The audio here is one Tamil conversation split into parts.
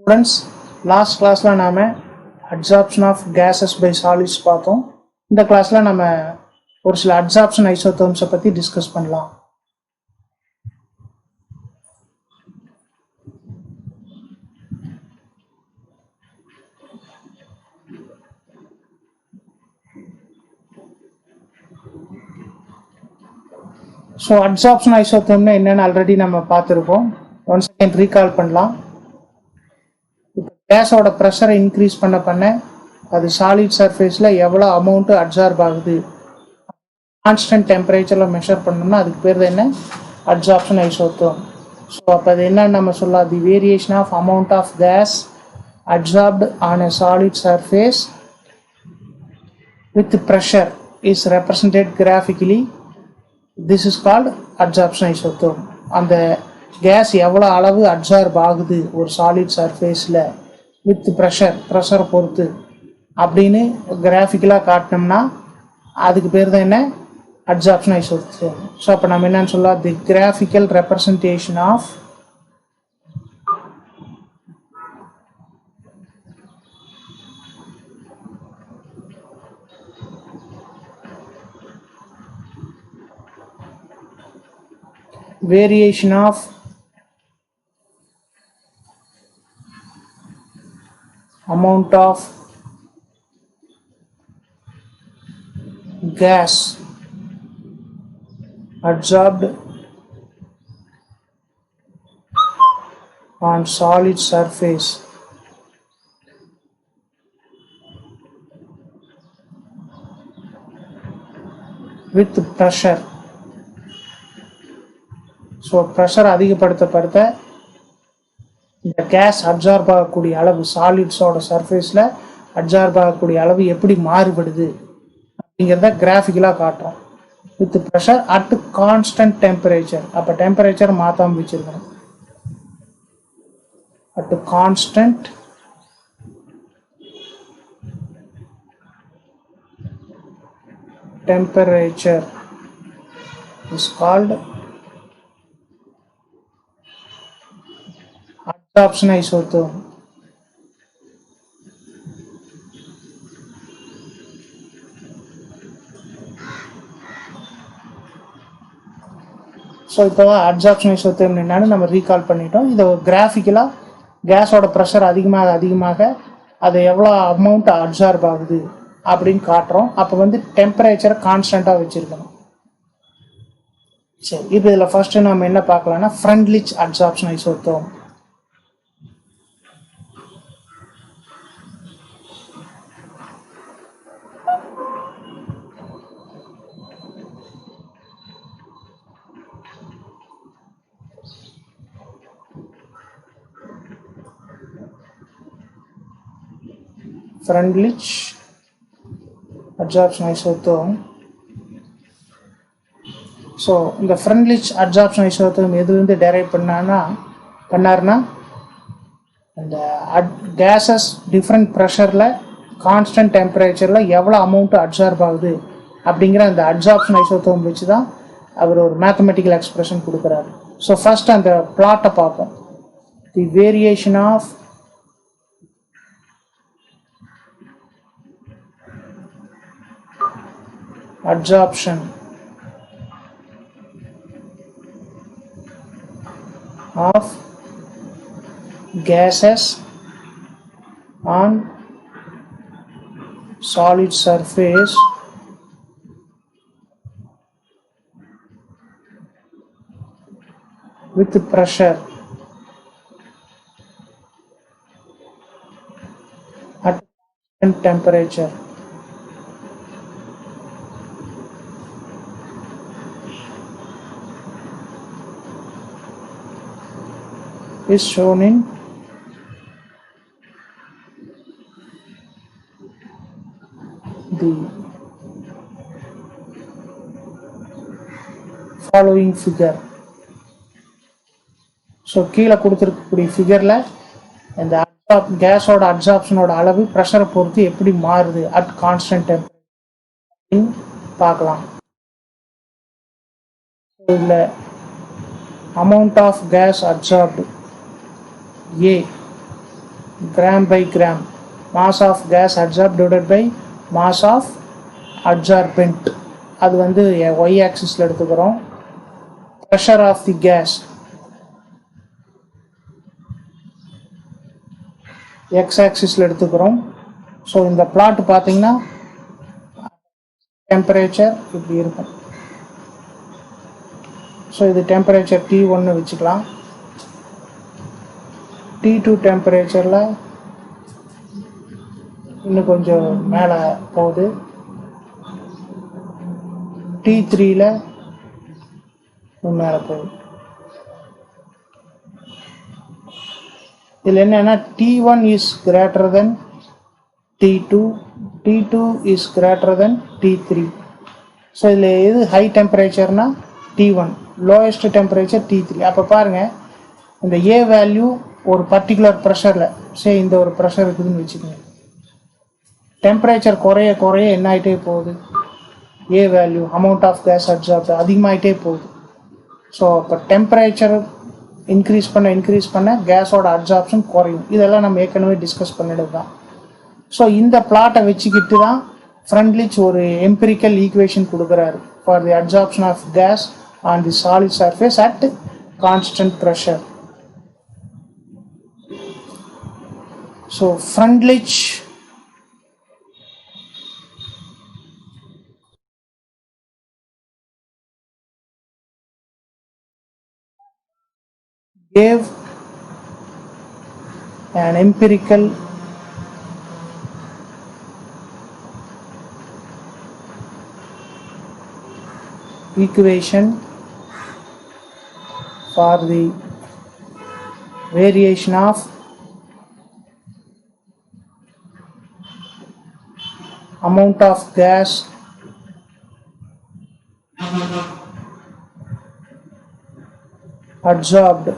Students, last classல நாம adsorption of gases by solids பார்த்தோம். இந்த கிளாஸ்ல நம்ம ஒரு சில adsorption isotherms பத்தி டிஸ்கஸ் பண்ணலாம். ஸோ adsorption isotherm என்னன்னு ஆல்ரெடி நம்ம பார்த்துருக்கோம். ஒன்ஸ் அகைன் ரீகால் பண்ணலாம். கேஸோட ப்ரெஷரை இன்க்ரீஸ் பண்ண அது சாலிட் சர்ஃபேஸில் எவ்வளோ அமௌண்ட்டு அப்சார்ப் ஆகுது கான்ஸ்டன்ட் டெம்பரேச்சரில் மெஷர் பண்ணோம்னா அதுக்கு பேர் என்ன அட்சார்ப்ஷன் ஐசோதெர்ம். ஸோ அப்போ அது என்னன்னு நம்ம சொல்லலாம், the variation of amount of gas absorbed on a solid surface with pressure is represented graphically. This is called adsorption isotherm. அந்த கேஸ் எவ்வளோ அளவு அப்சார்ப் ஆகுது ஒரு சாலிட் சர்ஃபேஸில் வித் ப்ரெஷரை பொறுத்து அப்படின்னு கிராஃபிக்கலாக காட்டினோம்னா அதுக்கு பேர் தான் என்ன அட்சார்ப்ஷன் ஐசோதெர்ம். ஸோ அப்போ நம்ம என்னன்னு சொல்லலாம், the graphical representation of variation of amount of gas absorbed on solid surface with pressure. So pressure அதிகப்படுத்த இந்த கேஸ் அப்சார்ப் ஆகக்கூடிய அளவு சாலிட்ஸோட சர்ஃபேஸில் அப்சார்ப் ஆகக்கூடிய அளவு எப்படி மாறுபடுது அப்படிங்கிறத கிராஃபிக்கலாக காட்டுறோம். With pressure at constant temperature. அப்போ டெம்பரேச்சர் மாற்றாமல் வச்சுருக்கணும். At constant temperature is called adsorption isotherm. So இப்போ அட்சார்ப்ஷன் ஐசோதெர்ம் என்னன்னு நம்ம ரீகால் பண்ணிட்டோம். இதை கிராஃபிக்கலாக கேஸோட ப்ரெஷர் அதிகமாக அது எவ்வளோ அமௌண்ட் அப்சார்ப் ஆகுது அப்படின்னு காட்டுறோம். அப்போ டெம்பரேச்சரை கான்ஸ்டண்ட்டாக வச்சுருக்கணும். சரி, இப்போ இதில் ஃபர்ஸ்ட்டு நம்ம என்ன பார்க்கலாம்னா Freundlich adsorption isotherm. Freundlich adsorption isotherm. So இந்த ஃப்ரெண்ட்லிச் அட்சார்ப்ஷன் ஐசோதெர்ம் எதுலேருந்து டெரைவ் பண்ணார்னா இந்த கேஸஸ் டிஃப்ரெண்ட் ப்ரெஷரில் கான்ஸ்டன்ட் டெம்பரேச்சரில் எவ்வளோ அமௌண்ட்டு அப்சார்ப் ஆகுது அப்படிங்கிற அந்த அட்சார்ப்ஷன் ஐசோதெர்ம் வச்சு தான் அவர் ஒரு மேத்தமெட்டிக்கல் எக்ஸ்பிரஷன் கொடுக்குறாரு. ஸோ ஃபர்ஸ்ட் அந்த பிளாட்டை பார்ப்போம். The variation of absorption of gases on solid surface with pressure at constant temperature. Is shown in the following figure. So கீழே கொடுத்துருக்கக்கூடிய ஃபிகரில் இந்த கேஸோட அப்சார்ப்ஷனோட அளவு ப்ரெஷரை பொறுத்து எப்படி மாறுது அட் கான்ஸ்டன்ட் டெம்பரேச்சர் பார்க்கலாம். இதில் amount of gas absorbed A gram by gram. Mass of gas adsorbed divided by mass of adsorbent. அது வந்து y axisல எடுத்துக்கிறோம். Pressure of the gas x axisல எடுத்துக்கிறோம். ஸோ இந்த பிளாட் பார்த்தீங்கன்னா டெம்பரேச்சர் இப்படி இருக்கும். ஸோ இது டெம்பரேச்சர் T1 வச்சுக்கலாம். T2 டெம்பரேச்சரில் இன்னும் கொஞ்சம் மேலே போகுது. T3ல் இன்னும் மேலே போகுது. இதில் என்னென்னா T1 is greater than T2, T2 is greater than T3. So இதில் எது high டெம்பரேச்சர்னா T1, lowest temperature T3. அப்போ பாருங்கள், இந்த ஏ வேல்யூ ஒரு பர்டிகுலர் ப்ரெஷரில் இந்த ஒரு ப்ரெஷர் இருக்குதுன்னு வச்சுக்கோங்க. டெம்பரேச்சர் குறைய குறைய என்ன ஆகிட்டே போகுது, A value amount of gas absorbed அதிகமாகிட்டே போகுது. ஸோ இப்போ டெம்பரேச்சர் இன்க்ரீஸ் பண்ண கேஸோட அப்சார்ப்ஷன் குறையும். இதெல்லாம் நம்ம ஏற்கனவே டிஸ்கஸ் பண்ணிட்டு தான். ஸோ இந்த பிளாட்டை வச்சுக்கிட்டு தான் ஃப்ரெண்ட்லிச் ஒரு எம்பிரிக்கல் ஈக்குவேஷன் கொடுக்குறாரு for the absorption of gas on the solid surface at constant pressure. So Freundlich gave an empirical equation for the variation of amount of gas adsorbed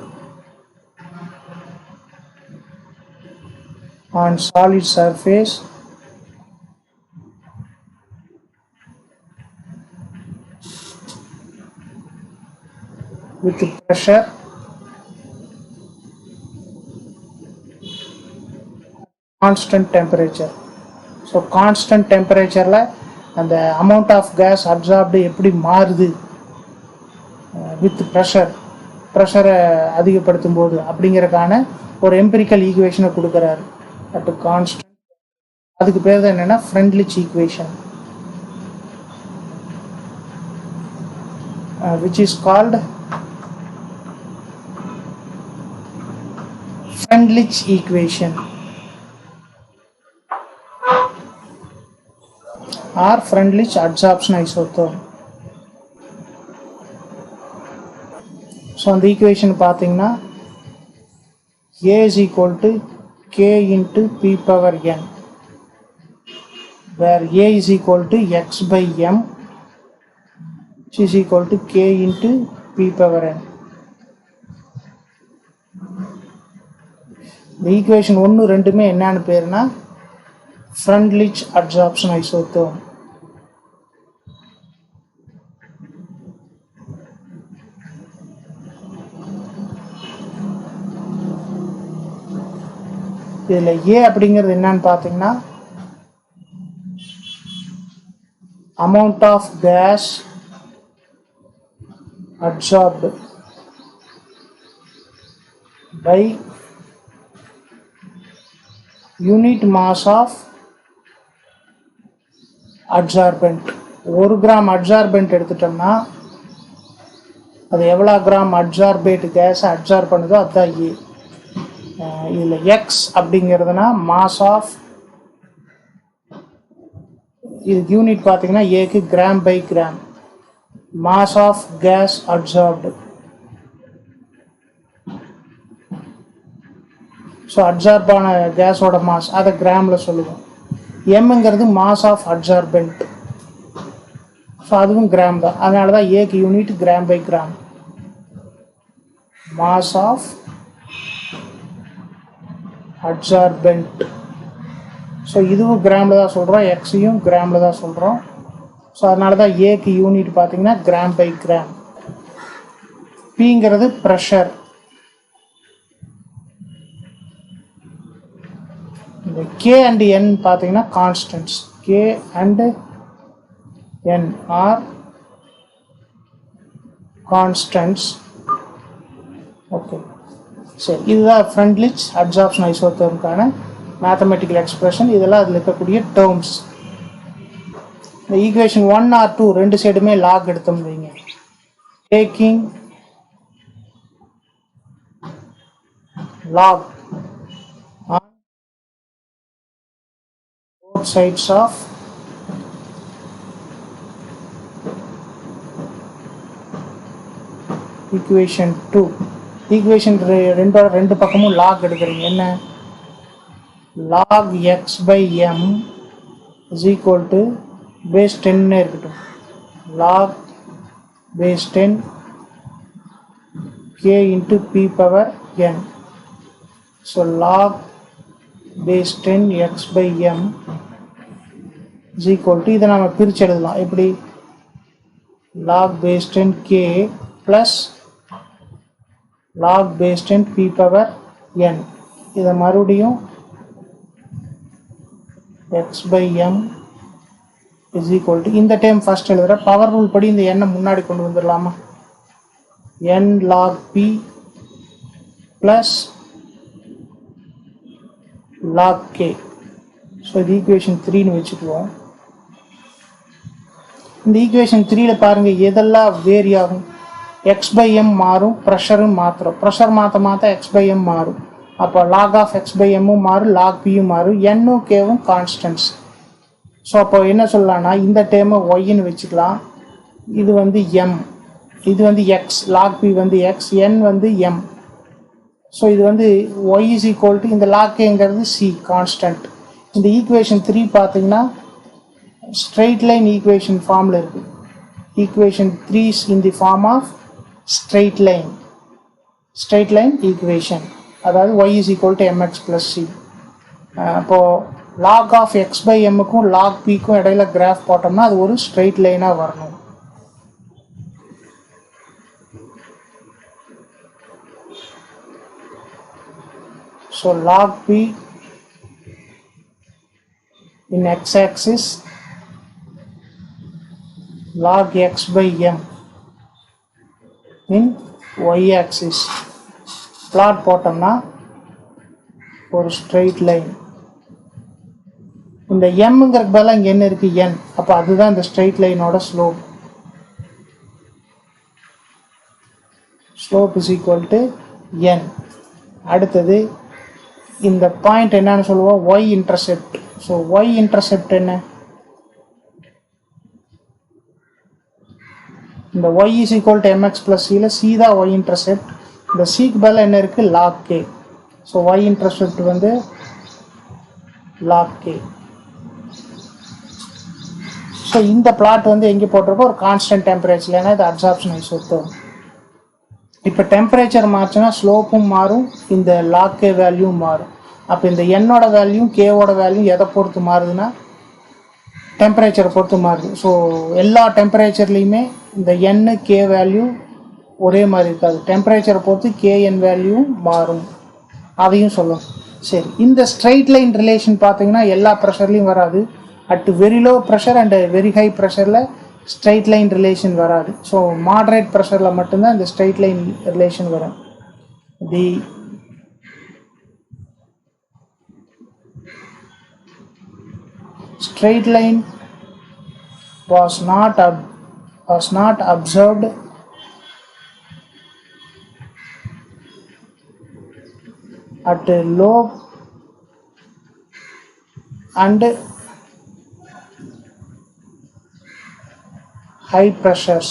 on solid surface with pressure constant temperature. So constant temperature and the amount of gas absorbed எப்படி மாறுது with pressure அதிகப்படுத்தும் போது அப்படிங்கறதுக்கான ஒரு எம்பிரிக்கல் ஈக்குவேஷனை கொடுக்குறாரு at constant. அதுக்கு பேர் தான் என்னன்னா Freundlich equation, which is called Freundlich equation or Freundlich adsorption isotherm. So அந்த ஈக்குவேஷன் பார்த்தீங்கன்னா A is equal to K into P power N, where A is equal to X by M, which is equal to K into P power N. இந்த ஈக்குவேஷன் 1, 2மே என்னன்னு பேருனா Freundlich adsorption isotherm. இதில் ஏ அப்படிங்கிறது என்னன்னு பார்த்தீங்கன்னா amount of gas adsorbed by unit mass of adsorbent. 1 gram அட்சார்பென்ட் எடுத்துட்டோம்னா அது எவ்வளோ கிராம் அட்சார்பேட் கேஸ் அட்சார்ப் பண்ணுதோ அதுதான் ஏ. இதில் எக்ஸ் அப்படிங்கிறதுனா மாஸ் ஆஃப், இதுக்கு யூனிட் பார்த்தீங்கன்னா ஏக்கு gram by gram, mass of gas adsorbed. So அட்சார்பான கேஸோட மாஸ் அதை கிராமில் சொல்லுவோம். எம்ங்கிறது மாஸ் ஆஃப் அட்சார்பென்ட், ஸோ அதுவும் கிராம் தான். அதனால தான் ஏக்கு unit gram by gram, mass of adsorbent. So இதுவும் கிராமில் தான் சொல்கிறோம், எக்ஸையும் கிராமில் தான் சொல்கிறோம். ஸோ அதனால தான் ஏக்கு யூனிட் பார்த்தீங்கன்னா கிராம் பை கிராம். பிங்கிறது ப்ரெஷர், K and N பார்த்தீங்கன்னா constants. K and N are constants. Okay, சரி, இதுதான் ஃப்ரெண்ட்லிச் அட்சார்ப்ஷன் ஐசோதேர்முக்கான மேத்தமெட்டிக்கல் எக்ஸ்பிரஷன். இதெல்லாம் அதில் இருக்கக்கூடிய டேர்ம்ஸ். இந்த ஈக்குவேஷன் 1 or 2 ரெண்டு சைடுமே லாக் எடுத்தோம்னு வைங்க. Taking log on both sides of equation 2. Equation ரெண்டு பக்கமும் லாக் எடுக்கிறீங்க. என்ன? log x by m is equal to base 10 இருக்கட்டும். log base 10 k into p power n. So log base 10 x by m is equal to, இதை நாம பிரிச்சு எழுதலாம். எப்படி? log base 10 k plus log base 10 p power n. இதை மறுபடியும் x by m is equal to, இந்த டைம் ஃபர்ஸ்ட் எழுதுற பவர் ரூல் படி இந்த எண்ணை முன்னாடி கொண்டு வந்துடலாமா? n log p plus log k. So இது ஈக்குவேஷன் 3ன்னு வச்சுக்குவோம். இந்த ஈக்குவேஷன் 3ல பாருங்க எதெல்லாம் வேரி ஆகும். எக்ஸ் பை எம் மாறும், ப்ரெஷரும் மாத்திரம். ப்ரெஷர் மாற்ற எக்ஸ் பை எம் மாறும். அப்போ லாக் ஆஃப் எக்ஸ் பை எம்மும் மாறும், லாக் பியும் மாறும், என்னும் கேவும் கான்ஸ்டன்ட்ஸ். ஸோ அப்போ என்ன சொல்லலாம்னா இந்த டேர்மை ஒய்ன்னு வச்சுக்கலாம். இது வந்து எம், இது வந்து எக்ஸ், லாக் பி வந்து எக்ஸ், என் வந்து எம். ஸோ இது வந்து ஒய் இஸ் ஈக்குவல் டு, இந்த லாக் கேங்கிறது சி கான்ஸ்டன்ட். இந்த ஈக்குவேஷன் 3 பார்த்தீங்கன்னா ஸ்ட்ரெயிட் லைன் ஈக்குவேஷன் ஃபார்மில் இருக்குது. Equation 3 is in the form of straight line equation. அதாவது y is equal to mx plus c. அப்போது log of x by mக்கும் log pக்கும் இடையில கிராஃப் போட்டோம்னா அது ஒரு ஸ்ட்ரெயிட் லைனாக வரணும். So log p in x-axis, log x by m in y-axis. Plot போட்டோம்னா ஒரு ஸ்ட்ரெயிட் லைன். இந்த எம்ங்கிறதுக்கு பதிலாக இங்கே என்ன இருக்கு? என். அப்போ அதுதான் இந்த ஸ்ட்ரெயிட் லைனோட slope. Slope is equal to N. அடுத்தது இந்த பாயிண்ட் என்னன்னு சொல்லுவோம்? Y intercept. So y intercept என்ன? இந்த y is equal to mx plus c ல c தான் y இன்டர்செப்ட். இந்த cக்கு பதிலா என்ன இருக்கு? log k. So y intercept வந்து log k. ஸோ இந்த பிளாட் வந்து எங்கே போட்டிருக்கோம்? ஒரு கான்ஸ்டன்ட் டெம்பரேச்சர். ஏன்னா இது அப்சார்ப்ஷன் ஐசோடோப். இப்போ டெம்பரேச்சர் மாறுச்சுன்னா ஸ்லோப்பும் மாறும், இந்த log k வேல்யூவும் மாறும். அப்போ இந்த என்னோட வேல்யூ கேவோட வேல்யூ எதை பொறுத்து மாறுதுன்னா டெம்பரேச்சரை பொறுத்து மாறுது. ஸோ எல்லா டெம்பரேச்சர்லேயுமே இந்த என் கே வேல்யூ ஒரே மாதிரி இருக்காது. டெம்பரேச்சரை பொறுத்து கேஎன் வேல்யூ மாறும். அதையும் சொல்லணும். சரி, இந்த ஸ்ட்ரெயிட் லைன் ரிலேஷன் பார்த்தீங்கன்னா எல்லா ப்ரெஷர்லையும் வராது. At very low pressure and very high ப்ரெஷரில் ஸ்ட்ரெயிட் லைன் ரிலேஷன் வராது. ஸோ மாடரேட் ப்ரெஷரில் மட்டும்தான் இந்த ஸ்ட்ரெயிட் லைன் ரிலேஷன் வரும். The straight line was not observed at low and high pressures.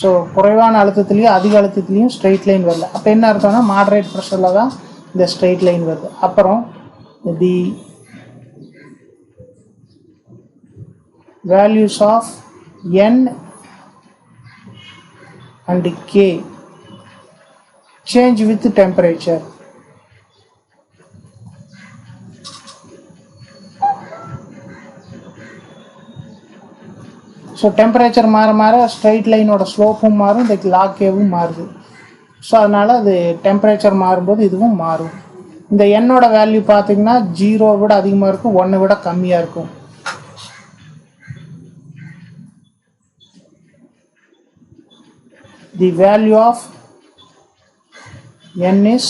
So குறைவான அழுத்தத்துலேயும் அதிக அழுத்தத்துலேயும் ஸ்ட்ரெயிட் லைன் வரல. அப்போ என்ன அர்த்தம்னா மாடரேட் ப்ரெஷரில் தான் இந்த ஸ்ட்ரெயிட் லைன் வருது. அப்புறம் தி values of n and k change with temperature. So temperature மாற ஸ்ட்ரெயிட் லைனோட ஸ்லோப்பும் மாறும், இந்த லாக் கேவும் மாறுது. ஸோ அதனால் அது டெம்பரேச்சர் மாறும்போது இதுவும் மாறும். இந்த என்னோட வேல்யூ பார்த்தீங்கன்னா 0 விட அதிகமாக இருக்கும், 1 விட கம்மியாக இருக்கும். The value of n is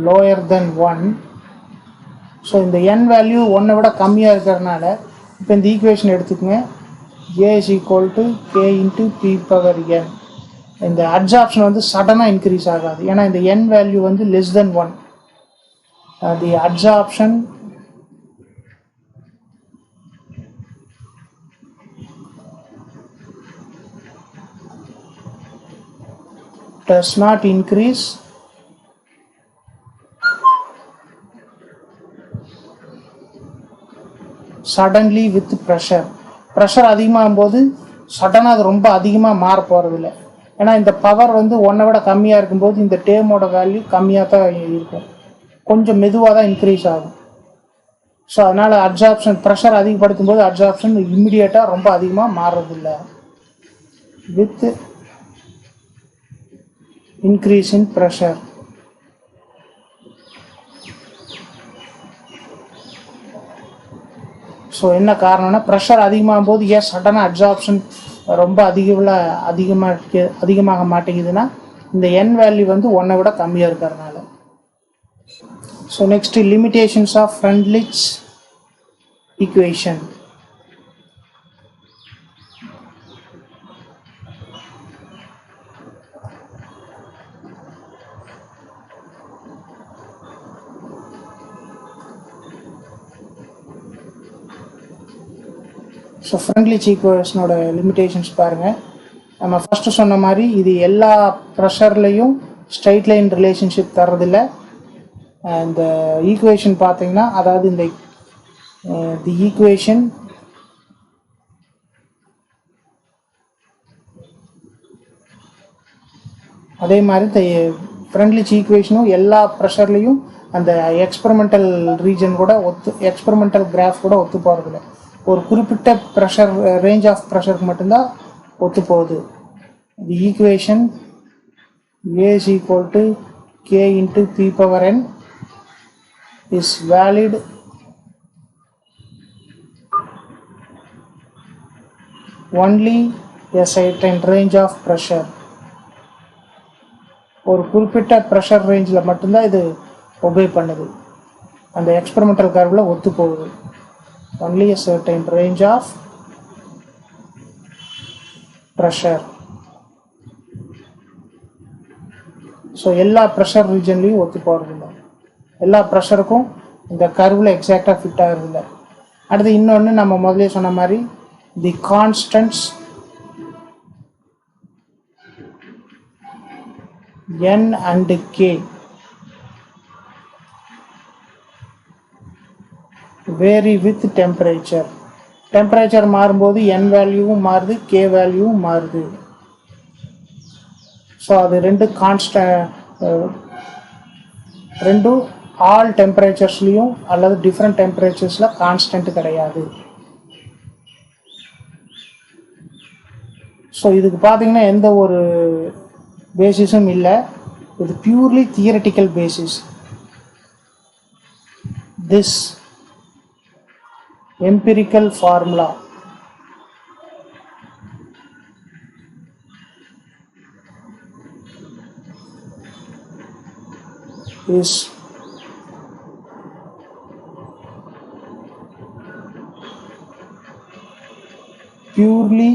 lower than 1. So இந்த n வேல்யூ 1 விட கம்மியாக இருக்கிறதுனால இப்போ இந்த ஈக்குவேஷன் எடுத்துக்கோங்க. a is equal to k into p power n. இந்த அட்சார்ப்ஷன் வந்து சடனாக இன்க்ரீஸ் ஆகாது, ஏன்னா இந்த n வேல்யூ வந்து less than 1. The adsorption does not increase suddenly with pressure. Pressure அதிகமாகும் போது சடனாக அது ரொம்ப அதிகமாக மாற போகிறதில்ல, ஏன்னா இந்த பவர் வந்து 1 விட கம்மியாக இருக்கும்போது இந்த டேர்மோட வேல்யூ கம்மியாக தான் இருக்கும், கொஞ்சம் மெதுவாக தான் இன்க்ரீஸ் ஆகும். ஸோ அதனால் அட்சார்ப்ஷன் ப்ரெஷர் அதிகப்படுத்தும் போது அட்சார்ப்ஷன் இம்மிடியேட்டாக ரொம்ப அதிகமாக மாறுறதில்லை. With increase in pressure. So என்ன காரணம்னா ப்ரெஷர் அதிகமாகும் போது ஏன் சடனாக அட்சார்ப்ஷன் ரொம்ப அதிகமாக மாட்டேங்குதுன்னா இந்த n வேல்யூ வந்து 1 விட கம்மியாக இருக்கிறதுனால. So next limitations of Freundlich equation. So Freundlich ஈக்குவேஷனோட லிமிடேஷன்ஸ் பாருங்கள். நம்ம ஃபஸ்ட்டு சொன்ன மாதிரி இது எல்லா ப்ரெஷர்லேயும் ஸ்ட்ரைட் லைன் ரிலேஷன்ஷிப் தர்றதில்லை. இந்த ஈக்குவேஷன் பார்த்தீங்கன்னா, அதாவது இந்த ஈக்குவேஷன் அதே மாதிரி Freundlich ஈக்குவேஷனும் எல்லா ப்ரெஷர்லேயும் அந்த எக்ஸ்பெரிமெண்டல் ரீஜன் கூட எக்ஸ்பெரிமெண்டல் கிராஃப் கூட ஒத்து போகிறதில்ல, ஒரு குறிப்பிட்ட ப்ரெஷர் ரேஞ்ச் ஆஃப் ப்ரெஷருக்கு மட்டும்தான் ஒத்து போகுது. தி equation a is equal to k into p power n is valid only a certain range of pressure. ஒரு குறிப்பிட்ட ப்ரெஷர் ரேஞ்சில் மட்டும்தான் இது ஒபே பண்ணுது, அந்த எக்ஸ்பெரிமெண்டல் கர்வில் ஒத்து போகுது. only a certain range of pressure. So எல்லா ப்ரெஷர் ரீஜன்லேயும் ஒத்து போகிறதில்ல, எல்லா ப்ரெஷருக்கும் இந்த கர்வில் எக்ஸாக்டாக ஃபிட் ஆகிறதில்ல. அடுத்து இன்னொன்று நம்ம முதலே சொன்ன மாதிரி the constants n and k vary with temperature. Temperature மாறும்போது n வேல்யூவும் மாறுது, k வேல்யூவும் மாறுது. ஸோ அது ரெண்டும் ஆல் டெம்பரேச்சர்ஸ்லேயும் அல்லது டிஃப்ரெண்ட் டெம்பரேச்சர்ஸில் கான்ஸ்டன்ட் கிடையாது. ஸோ இதுக்கு பார்த்தீங்கன்னா எந்த ஒரு பேசிஸும் இல்லை, இது purely theoretical basis. This empirical formula is purely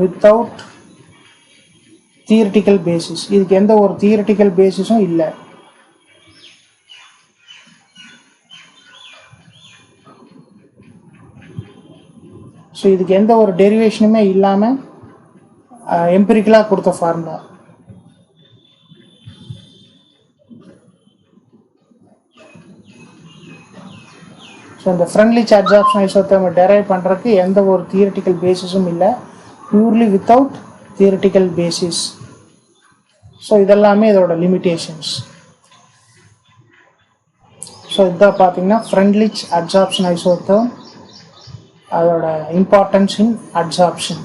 without theoretical basis. இதுக்கு எந்த ஒரு தியரிட்டிக்கல் பேசிஸும் இல்லை. ஸோ இதுக்கு எந்த ஒரு டெரிவேஷனுமே இல்லாமல் எம்பிரிக்கலாக கொடுத்த ஃபார்முலா. ஸோ இந்த Freundlich adsorption isotherm டெரைவ் பண்ணுறதுக்கு எந்த ஒரு தியரிட்டிக்கல் பேசிஸும் இல்லை, purely without theoretical basis. So இதெல்லாமே இதோட லிமிட்டேஷன்ஸ். ஸோ இதான் பார்த்தீங்கன்னா Freundlich adsorption isotherm அதோட இம்பார்ட்டன்ஸ் இன் அட்சார்ப்ஷன்.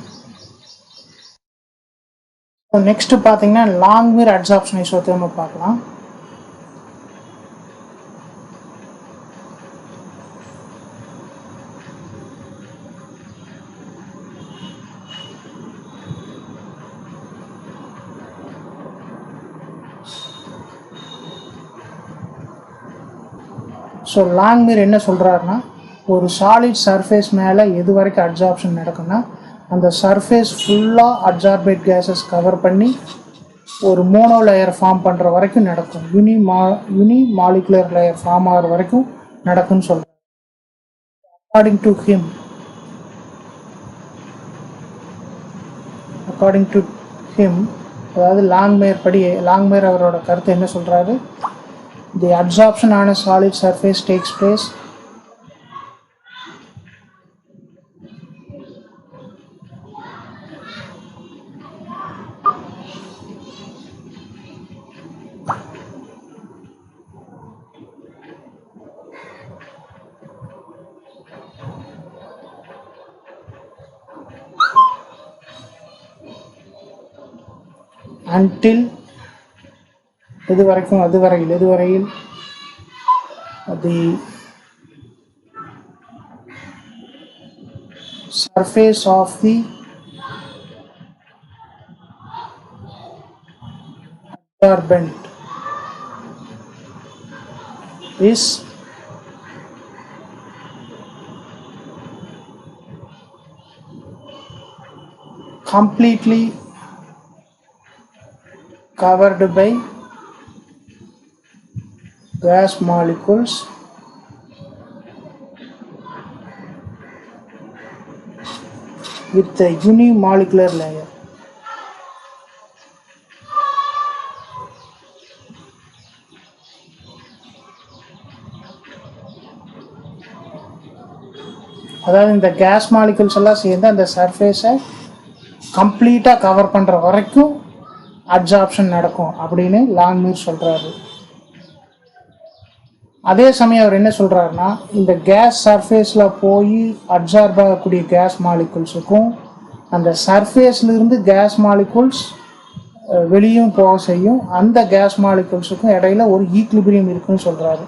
நெக்ஸ்ட் பார்த்தீங்கன்னா லாங் மிர் அட்சார்ப்ஷன் ஐசோதேர்மை பார்க்கலாம். ஸோ லாங் மிர் என்ன சொல்கிறாருன்னா, ஒரு சாலிட் சர்ஃபேஸ் மேலே எது வரைக்கும் அட்சார்ப்ஷன் நடக்கும்னா, அந்த சர்ஃபேஸ் ஃபுல்லாக அட்சார்பேட் கேஸஸ் கவர் பண்ணி ஒரு மோனோ லேயர் ஃபார்ம் பண்ணுற வரைக்கும் நடக்கும். யூனி மாலிகுலர் லேயர் ஃபார்ம் ஆகிற வரைக்கும் நடக்கும்னு சொல்கிறார். அக்கார்டிங் டு ஹிம், அதாவது லாங்மேர் அவரோட கருத்து என்ன சொல்கிறாரு, the adsorption on a solid surface takes place until எதுவரையில் the surface of the adsorbent is completely covered by gas molecules with a unimolecular layer. அதாவது இந்த கேஸ் மாலிகுல்ஸ் எல்லாம் சேர்ந்து அந்த சர்ஃபேஸை கம்ப்ளீட்டாக கவர் பண்ணுற வரைக்கும் அட்சார்ப்ஷன் நடக்கும் அப்படின்னு லாங்மீர் சொல்கிறாரு. அதே சமயம் அவர் என்ன சொல்கிறாருன்னா, இந்த கேஸ் சர்ஃபேஸில் போய் அட்சார்ப் ஆகக்கூடிய கேஸ் மாலிகுல்ஸுக்கும் அந்த சர்ஃபேஸ்லேருந்து கேஸ் மாலிகுல்ஸ் வெளியும் போக செய்யும் அந்த கேஸ் மாலிகுல்ஸுக்கும் இடையில ஒரு ஈக்லிபிரியம் இருக்குன்னு சொல்கிறாரு.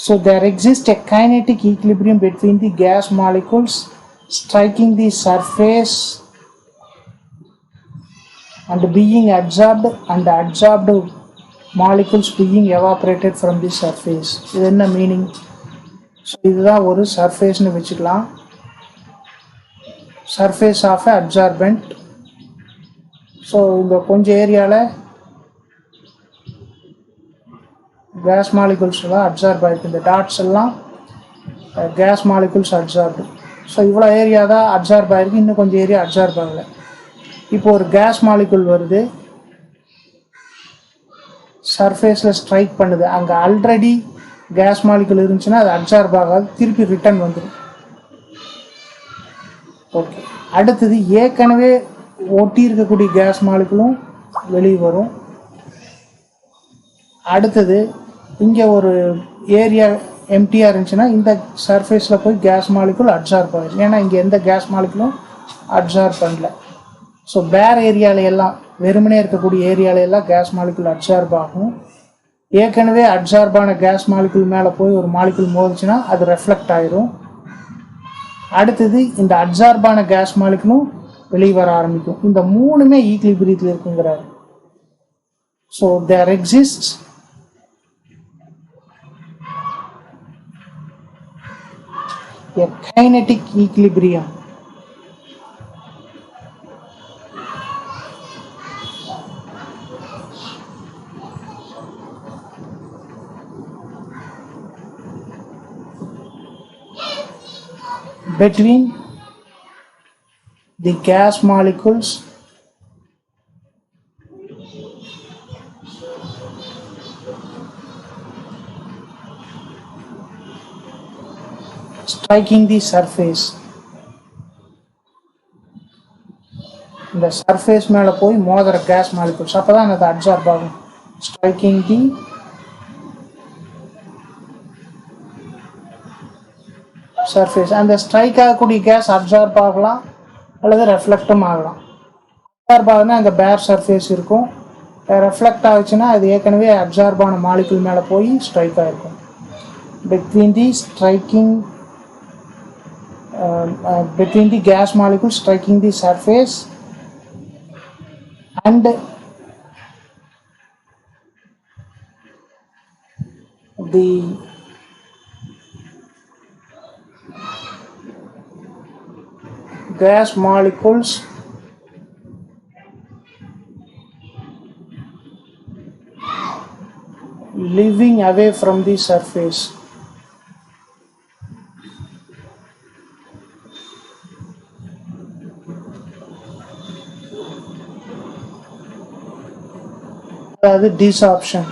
So there exist a kinetic equilibrium between the gas molecules striking the surface and being absorbed and adsorbed molecules being evaporated from the surface. இது என்ன மீனிங்? ஸோ இதுதான் ஒரு சர்ஃபேஸ்னு வச்சுக்கலாம். Surface of அப்சார்பெண்ட். ஸோ இந்த கொஞ்சம் ஏரியாவில் கேஸ் மாலிகுல்ஸ் எல்லாம் அப்சார்ப் ஆகிருக்கு. இந்த டாட்ஸ் எல்லாம் கேஸ் மாலிகுல்ஸ் அப்சார்பு. ஸோ இவ்வளோ ஏரியா தான் அப்சார்ப் ஆகிருக்கு, இன்னும் கொஞ்சம் ஏரியா அப்சார்ப் ஆகலை. இப்போ ஒரு கேஸ் மாலிகுல் வருது, சர்ஃபேஸில் ஸ்ட்ரைக் பண்ணுது. அங்கே ஆல்ரெடி கேஸ் மாலிகுல் இருந்துச்சுன்னா அது அப்சார்ப் ஆகாது, திருப்பி ரிட்டர்ன் வந்துடும். ஓகே, அடுத்தது ஏற்கனவே ஒட்டி இருக்கக்கூடிய கேஸ் மாலிகுலும் வெளியே வரும். அடுத்தது இங்கே ஒரு ஏரியா எம்டியாக இருந்துச்சுன்னா இந்த சர்ஃபேஸில் போய் கேஸ் மாலிகுல் அப்சார்ப் ஆகிடும். ஏன்னா இங்கே எந்த கேஸ் மாலிகுலும் அப்சார்ப் பண்ணல. ஸோ பேர் ஏரியாலையெல்லாம், வெறுமனே இருக்கக்கூடிய ஏரியாலையெல்லாம் கேஸ் மாலிகுல் அப்சார்ப் ஆகும். ஏற்கனவே அப்சார்பான கேஸ் மாலிகுல் மேலே போய் ஒரு மாலிகுல் மோதிச்சுன்னா அது ரெஃப்ளெக்ட் ஆகிரும். அடுத்தது இந்த அப்சார்பான கேஸ் மாலிகுலும் வெளியே வர ஆரம்பிக்கும். இந்த மூணுமே ஈக்லிபிரியத்தில் இருக்குங்கிறார். So there exist a kinetic equilibrium between the gas molecules striking the surface. இந்த சர்ஃபேஸ் மேலே போய் மோதிர கேஸ் மாலிகுல்ஸ் அப்போ தான் அது அப்சார்ப் ஆகும். Striking the surface. அந்த ஸ்ட்ரைக் ஆகக்கூடிய கேஸ் அப்சார்ப் ஆகலாம் அல்லது ரெஃப்ளெக்டும் ஆகலாம். அப்சார்ப் ஆகுதுன்னா அங்கே பேர் சர்ஃபேஸ் இருக்கும். ரெஃப்ளெக்ட் ஆகுச்சுன்னா அது ஏற்கனவே அப்சார்ப் ஆன மாலிகுல் மேலே போய் ஸ்ட்ரைக் ஆகிருக்கும். between the striking between the gas molecule striking the surface and the gas molecules living away from the surface. அதாவது டிசார்ப்ஷன்.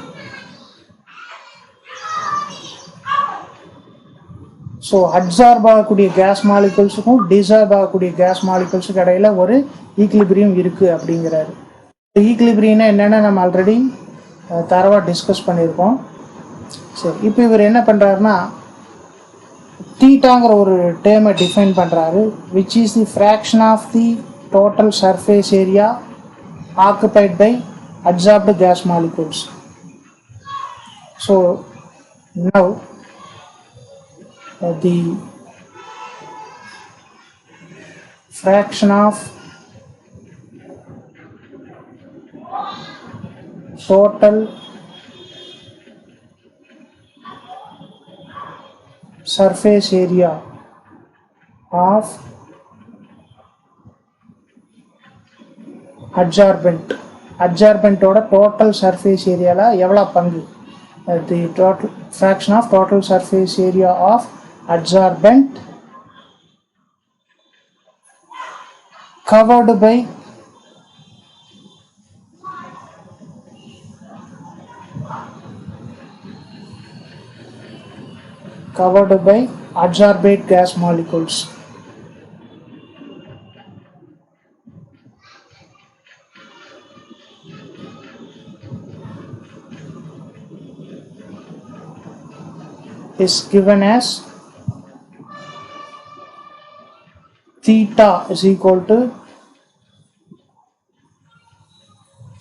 ஸோ அப்சார்ப் ஆகக்கூடிய கேஸ் மாலிகுல்ஸுக்கும் டிசார்ப் ஆகக்கூடிய கேஸ் மாலிகுல்ஸுக்கு இடையில ஒரு ஈக்லிபிரியம் இருக்குது அப்படிங்கிறாரு. ஈக்லிபிரியம்னா என்னென்னா நம்ம ஆல்ரெடி தரவாக டிஸ்கஸ் பண்ணியிருக்கோம். சரி, இப்போ இவர் என்ன பண்ணுறாருன்னா தீட்டாங்கிற ஒரு டேர்மை டிஃபைன் பண்ணுறாரு. Which is the fraction of the total surface area occupied by absorbed gas molecules. So now the fraction of total surface area of அப்சார்பென்ட்டோட டோட்டல் சர்ஃபேஸ் ஏரியாவில் எவ்வளோ பங்கு, the total fraction of total surface area of absorbent covered by adsorbate gas molecules. Is given as theta is equal to,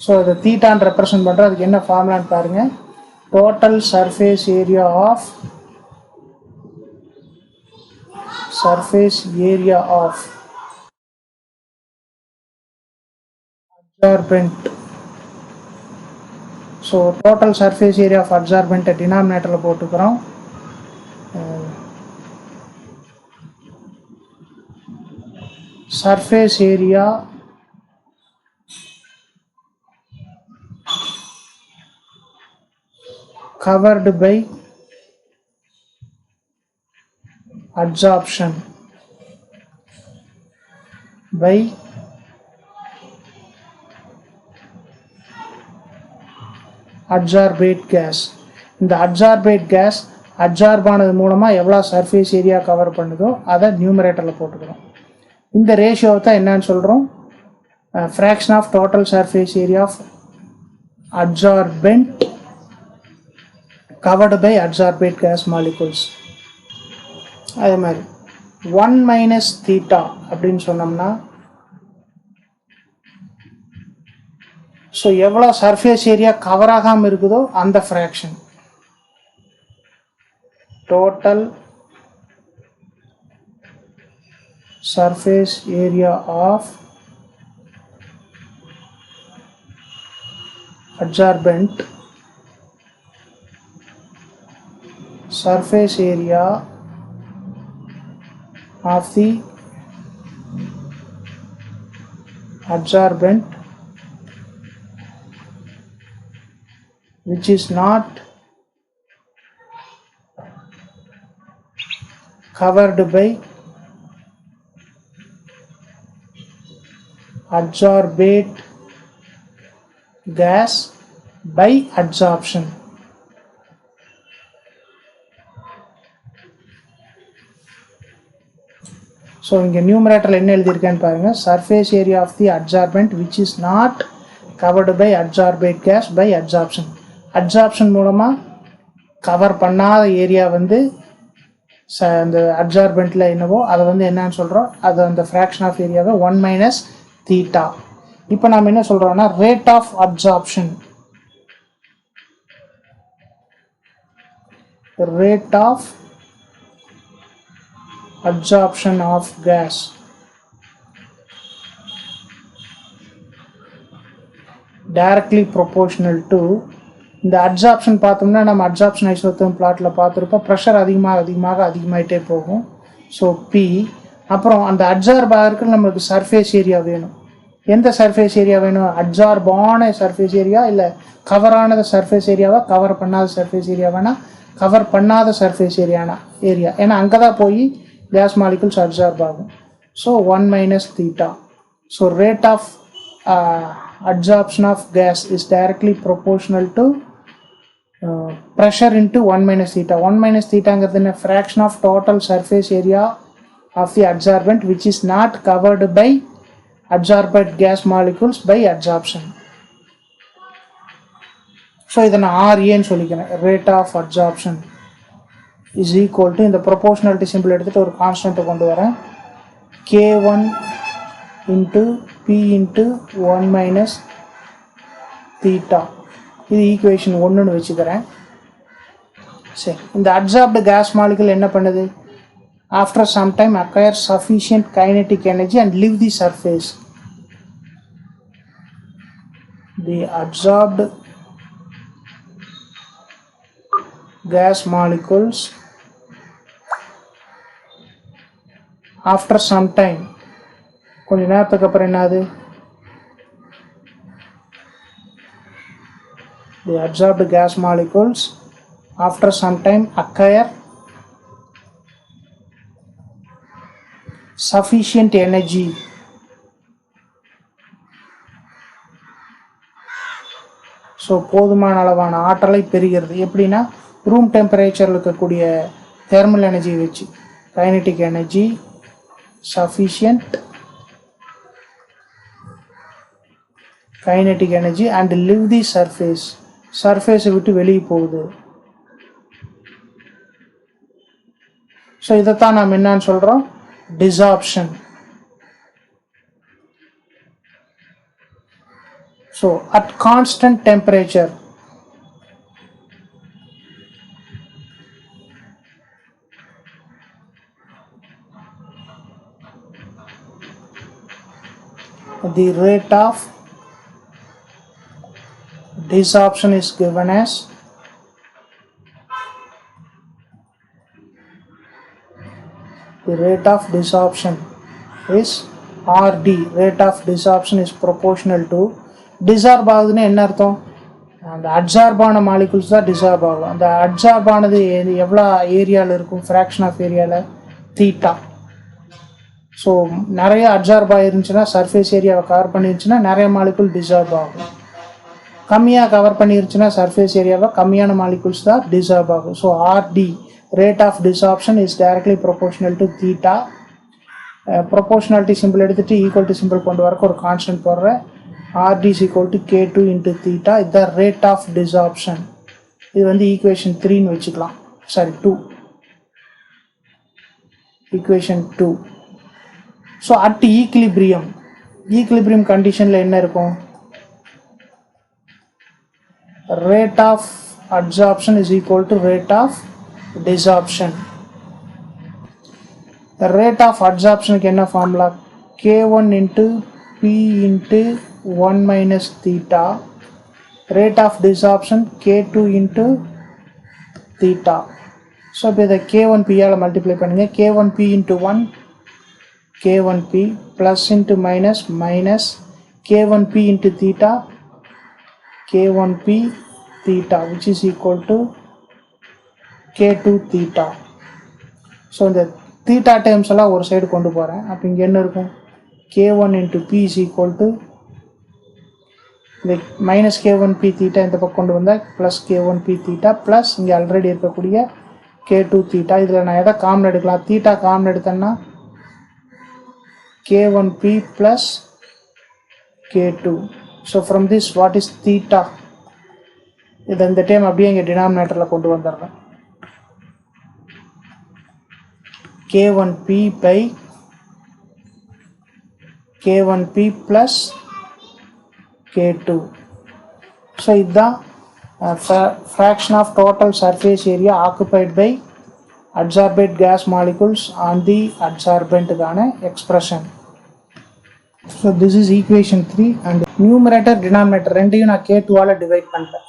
so the theta represent பண்ற அதுக்கு என்ன ஃபார்முலான்னு பாருங்க. total surface area of adsorbent. so total surface area of adsorbent denominatorல போட்டுக்கிறோம். surface area covered by adsorption by adsorbate gas. இந்த adsorbate gas அப்சார்ப் ஆனது மூலமாக எவ்வளோ சர்ஃபேஸ் ஏரியா கவர் பண்ணுதோ அதை நியூமரேட்டரில் போட்டுக்கிறோம். இந்த ரேஷியோவை தான் என்னன்னு சொல்கிறோம், fraction of total surface area of absorbent covered by absorbate gas molecules. அதே மாதிரி 1 மைனஸ் தீட்டா அப்படின்னு சொன்னோம்னா, ஸோ எவ்வளோ சர்ஃபேஸ் ஏரியா கவர் ஆகாமல் இருக்குதோ அந்த fraction total surface area of adsorbent surface area of the adsorbent which is not covered by adsorbate gas by adsorption. So இங்கே நியூமரேட்டரில் என்ன எழுதியிருக்கேன்னு பாருங்கள், surface area of the adsorbent which is not covered by adsorbate gas by adsorption. Adsorption மூலமாக கவர் பண்ணாத ஏரியா வந்து அந்த அப்சார்பெண்ட்டில் என்னவோ அதை வந்து என்னன்னு சொல்கிறோம், அது அந்த ஃப்ராக்ஷன் ஆஃப் ஏரியாவை 1 மைனஸ் தீட்டா. இப்போ நம்ம என்ன சொல்கிறோம்னா rate of absorption, rate of absorption of gas directly proportional to இந்த அப்சார்ப்ஷன் பார்த்தோம்னா நம்ம அப்சார்ப்ஷன் ஐசோதர்ம் பிளாட்டில் பார்த்துருப்போம். ப்ரெஷர் அதிகமாகிட்டே போகும். So P. அப்புறம் அந்த அப்சார்ப் ஆகிறதுக்கு நம்மளுக்கு சர்ஃபேஸ் ஏரியா வேணும். எந்த சர்ஃபேஸ் ஏரியா வேணும்? அப்சார்பான சர்ஃபேஸ் ஏரியா, இல்லை கவரானது சர்ஃபேஸ் ஏரியாவா, கவர் பண்ணாத சர்ஃபேஸ் ஏரியாவானா கவர் பண்ணாத சர்ஃபேஸ் ஏரியா. ஏன்னா அங்கே தான் போய் கேஸ் மாலிகுல்ஸ் அப்சார்ப் ஆகும். So 1 minus theta. So rate of absorption of gas is directly proportional to pressure into 1 minus theta. 1 minus theta is a fraction of total surface area of the absorbent which is not covered by absorbed gas molecules by absorption. So this is RA, rate of absorption is equal to, in the proportionality symbol or constant K1 into P into 1 minus theta. This is equation 1 nu vechukiren. Seri, இந்த absorbed gas molecule enna பண்ணுது? After some time acquire sufficient kinetic energy and leave the surface. The absorbed gas molecules after some time, கொஞ்ச நேரத்துக்கு அப்புறம் என்னது, the absorbed gas molecules after some time acquire sufficient energy so போதுமான அளவான ஆற்றலை பெறுகிறது. எப்படின்னா ரூம் டெம்பரேச்சரில் இருக்கக்கூடிய தெர்மல் எனர்ஜி வச்சு kinetic energy sufficient kinetic energy and leave the surface விட்டு வெளியே போகுது. ஸோ இதைத்தான் நாம் என்னன்னு சொல்கிறோம், desorption. So at constant temperature the rate of desorption is given as the rate of desorption is RD. Rate of desorption is proportional to, dissolve ஆகுதுன்னா என்ன அர்த்தம், அந்த அப்சார்ப் ஆன மாலிகுல்ஸ் தான் டிசார்ப் ஆகும். அந்த அப்சார்ப் ஆனது எவ்வளோ ஏரியாவில் இருக்கும், ஃப்ராக்ஷன் ஆஃப் ஏரியாவில் தீட்டா. ஸோ நிறைய அப்சார்ப் ஆகிருந்துச்சுன்னா சர்ஃபேஸ் ஏரியாவை கவர் பண்ணிருச்சுன்னா நிறைய மாலிகுல் டிசார்ப் ஆகும். கம்மியாக கவர் பண்ணிருச்சுன்னா சர்ஃபேஸ் ஏரியாவை கம்மியான மாலிகுல்ஸ் தான் டிசார்ப் ஆகும். So RD, rate of desorption is directly proportional to theta. Proportionality simple எடுத்துகிட்டு ஈக்குவல் டு சிம்பிள் கொண்டு வரக்கு ஒரு கான்ஸ்டன்ட் போடுறேன். RD is equal to K2 into theta. இது rate of desorption. இது வந்து equation 3 வச்சுக்கலாம், sorry 2, equation 2. So at equilibrium conditionல என்ன இருக்கும், rate of absorption is equal to rate of desorption. Rate of absorption க்கு என்ன formula, K1 into P into 1 minus theta. Rate of desorption K2 into theta. So இப்போ இதை K1P ஆல் மல்டிப்ளை பண்ணுங்க. K1P into 1 K1P plus into minus minus K1P into theta K1P theta which is equal to K2 theta. So இந்த theta terms எல்லாம் ஒரு சைடு கொண்டு போகிறேன். அப்போ இங்கே என்ன இருக்கும், K1 into P is equal to இந்த மைனஸ் K1P theta இந்த பக்கம் கொண்டு வந்தால் ப்ளஸ் K1P theta ப்ளஸ் இங்கே ஆல்ரெடி இருக்கக்கூடிய K2 theta. இதில் நான் எதை காமன் எடுக்கலாம், தீட்டா காமன் எடுத்தேன்னா K1P plus K2. So from this what is theta, இதை இந்த டைம் அப்படியே இங்கே டினாமினேட்டரில் கொண்டு வந்துடுறேன். K1P by K1P plus K2. So இதுதான் fraction of total surface area occupied by adsorbate gas molecules on the adsorbent கான expression. So this is equation 3 and numerator denominator ரெண்டையும் நான் K2 ஆல divide பண்றேன்.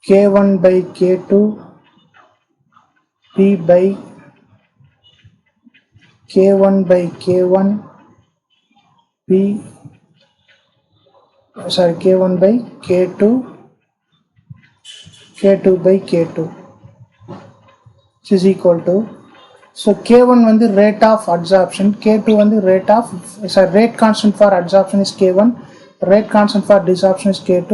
K1 by K2 P by K1 by K1 P K1 by K2 K2 by K2 which is equal to, so K1 வந்து rate of adsorption, K2 வந்து rate constant for adsorption is K1, rate constant for desorption is K2.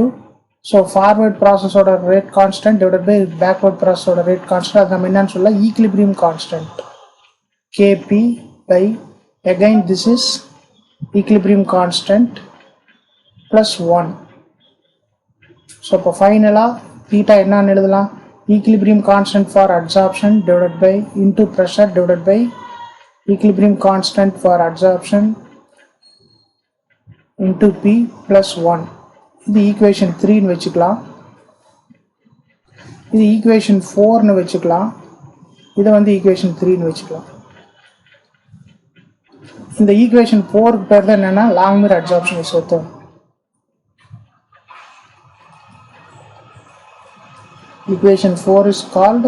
So forward process order rate constant divided by backward process order rate constant, அது நம்ம என்னன்னு சொல்ல equilibrium constant Kp by, again this is equilibrium constant plus 1. So இப்போ ஃபைனலாக theta என்னன்னு எழுதலாம், equilibrium constant for adsorption divided by into pressure divided by equilibrium constant for adsorption into P plus 1. இது equation 3 ன்னு வச்சுக்கலாம், இது equation 4 ன்னு வச்சுக்கலாம், இதை வந்து equation 3 ன்னு வச்சுக்கலாம். இந்த equation 4 பேர் தான் என்னன்னா Langmuir adsorption isotherm. Equation 4 is called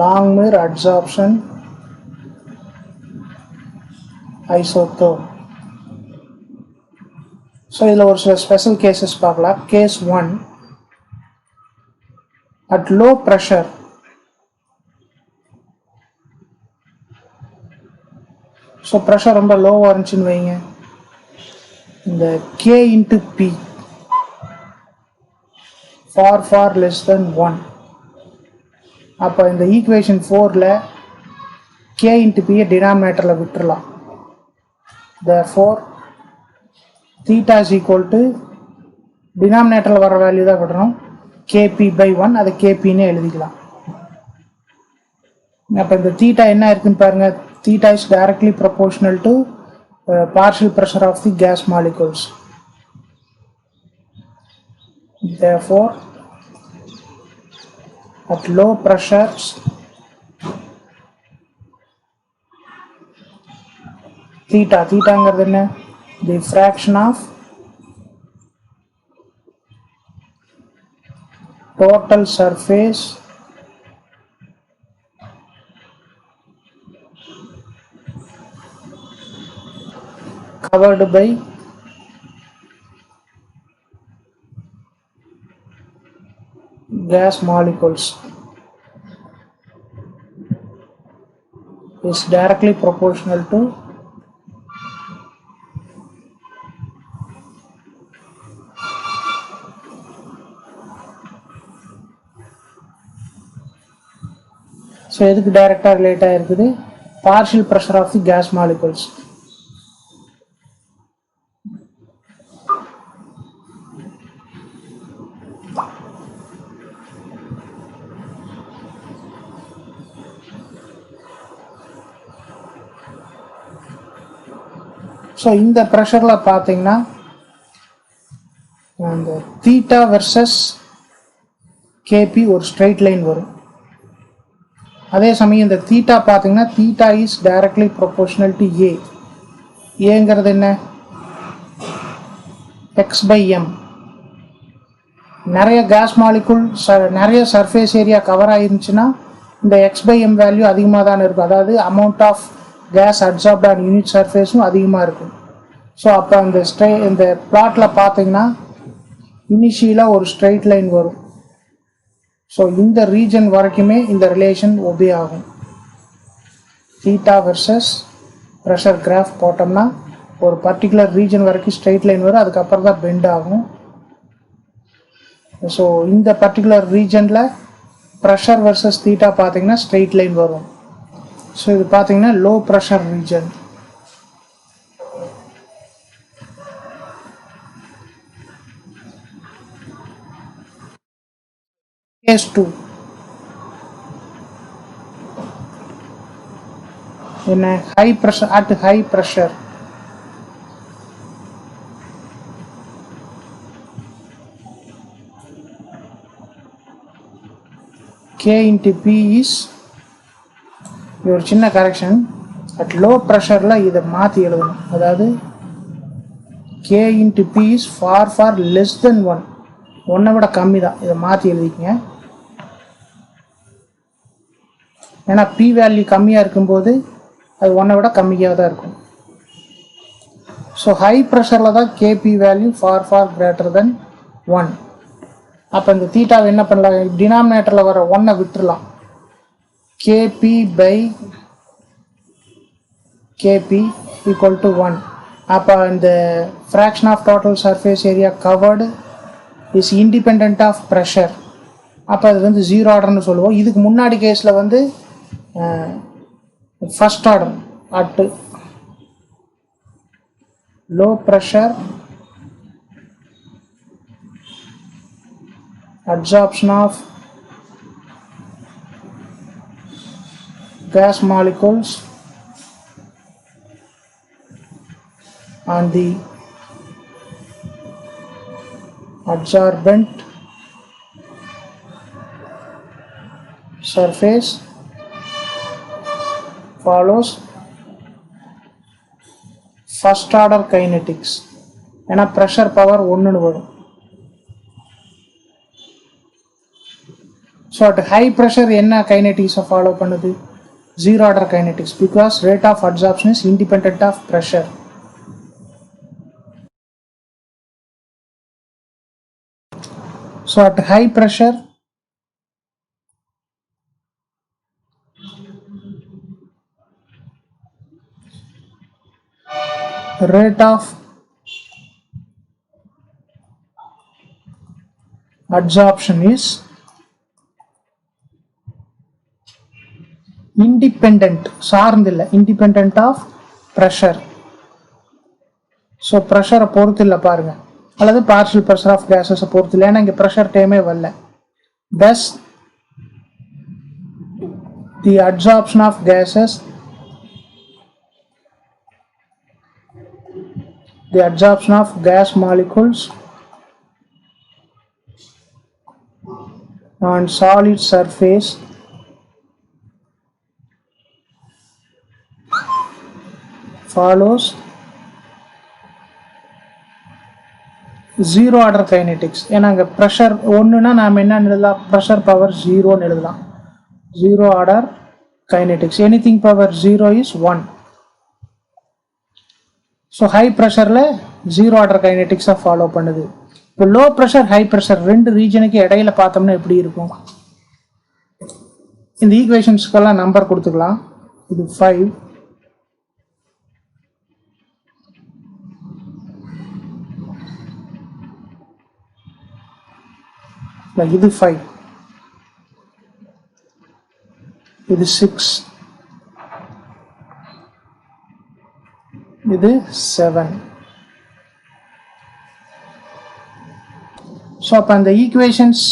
Langmuir adsorption isotherm. So இதில் ஒரு சில ஸ்பெஷல் கேசஸ் பார்க்கலாம். Case 1, at low pressure so pressure ரொம்ப லோவாக இருந்துச்சுன்னு வைங்க, இந்த K into P far less than 1, அப்போ இந்த ஈக்குவேஷன் 4ல K into P டினாமினேட்டரில் விட்டுறலாம். therefore theta is equal to டினாமினேட்டரில் வர வேல்யூ தான் விடுறோம், Kp by 1, அதை Kpன்னு எழுதிக்கலாம். அப்போ இந்த theta என்ன இருக்குன்னு பாருங்க, theta is directly proportional to partial pressure of the gas molecules. Therefore at low pressures thetaங்கிறது என்ன, the fraction of total surface covered by gas molecules is directly proportional to so எதுக்கு டைரக்டா ரிலேட் ஆயிருக்குது, partial pressure of the gas molecules. So இந்த ப்ரெஷரில் பார்த்தீங்கன்னா அந்த தீட்டா வெர்சஸ் கேபி ஒரு ஸ்ட்ரெயிட் லைன் வரும். அதே சமயம் இந்த தீட்டா பார்த்தீங்கன்னா theta is directly proportional to A. ஏங்கிறது என்ன, எக்ஸ் பை எம். நிறைய கேஸ் மாலிகுல் நிறைய சர்ஃபேஸ் ஏரியா கவர் ஆயிருந்துச்சுன்னா இந்த எக்ஸ் பை எம் வேல்யூ அதிகமாக தான் இருக்கும். அதாவது amount of gas adsorbed on unit சர்ஃபேஸும் அதிகமாக இருக்கும். ஸோ அப்போ இந்த பிளாட்டில் பார்த்தீங்கன்னா இனிஷியலாக ஒரு ஸ்ட்ரெயிட் லைன் வரும். ஸோ இந்த ரீஜன் வரைக்குமே இந்த ரிலேஷன் ஒபே ஆகும். தீட்டா வெர்சஸ் ப்ரெஷர் கிராஃப் போட்டோம்னா ஒரு பர்டிகுலர் ரீஜன் வரைக்கும் ஸ்ட்ரெயிட் லைன் வரும், அதுக்கப்புறம் தான் பெண்ட் ஆகும். ஸோ இந்த பர்டிகுலர் ரீஜனில் ப்ரெஷர் வெர்சஸ் தீட்டா பார்த்தீங்கன்னா ஸ்ட்ரெயிட் லைன் வரும். ஸோ இது பார்த்தீங்கன்னா low pressure region. case 2 in a high pressure, at high pressure, K into P is your chinna correction. At low pressure la இதை மாற்றி எழுதணும். அதாவது K into P is far less than 1. ஒன்றை விட கம்மி தான். இதை மாற்றி எழுதிக்கங்க. ஏன்னா P வேல்யூ கம்மியாக இருக்கும்போது அது ஒன்றை விட கம்மியாக தான் இருக்கும். ஸோ ஹை ப்ரெஷரில் தான் KP value for greater than 1. அப்போ இந்த தீட்டாவை என்ன பண்ணலாம், டினாமினேட்டரில் வர ஒன்றை விட்டுடலாம். KP by KP equal to 1. அப்போ இந்த fraction of total surface area covered is independent of pressure. அப்போ அது வந்து ஜீரோ ஆர்டர்னு சொல்லுவோம். இதுக்கு முன்னாடி கேஸில் வந்து first order at low pressure absorption of gas molecules on the adsorbent surface follows first order kinetics. ஏன்னா ப்ரெஷர் பவர் ஒன்றுன்னு வரும். ஸோ அட் ஹை ப்ரெஷர் என்ன கைனெட்டிக்ஸை ஃபாலோ பண்ணுது, zero order kinetics, because rate of absorption is independent of pressure. So at high pressure rate of adsorption is independent, சார்ந்தில்லை, independent of pressure. ஸோ ப்ரெஷரை பொறுத்து இல்லை பாருங்க, அல்லது பார்ஷியல் ப்ரெஷர் ஆஃப் கேஸஸை பொறுத்து இல்லை. ஏன்னா இங்கே ப்ரெஷர் டேமே வரல. thus the adsorption of gases, the absorption of gas molecules on solid surface follows zero order kinetics. ஏன்னா அங்கே ப்ரெஷர் ஒன்றுனா நாம் என்ன எழுதலாம், ப்ரெஷர் பவர் ஜீரோன்னு எழுதலாம். Zero order kinetics, anything power zero is 1. So high ப்ரெஷரில் ஜீரோ ஆர்டர் கைனெட்டிக்ஸை ஃபாலோ பண்ணுது. இப்போ லோ ப்ரெஷர் ஹை ப்ரெஷர் ரெண்டு ரீஜனுக்கு இடையில பார்த்தோம்னா எப்படி இருக்கும், இந்த ஈக்குவேஷன்ஸ்க்கெல்லாம் நம்பர் கொடுத்துக்கலாம். இது 5, இது 5, இது 6, இது 7. ஸோ அப்போ அந்த ஈக்குவேஷன்ஸ்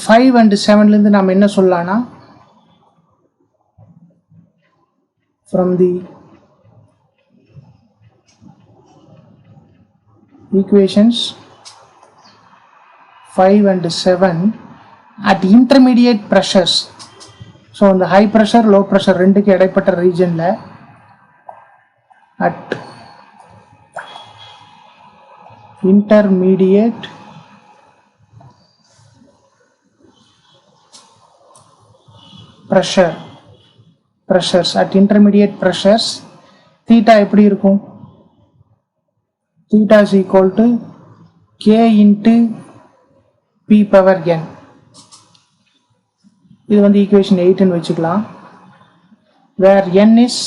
5 and 7லேருந்து நாம் என்ன சொல்லலாம்னா, from the equations 5 and 7 at intermediate pressures, so இந்த ஹை ப்ரெஷர் லோ ப்ரெஷர் ரெண்டுக்கு இடைப்பட்ட ரீஜனில் at intermediate pressures at intermediate pressures theta எப்படி இருக்கும், theta is equal to K into P power n. இது வந்து ஈக்குவேஷன் 8ன்னு வச்சுக்கலாம். Where n is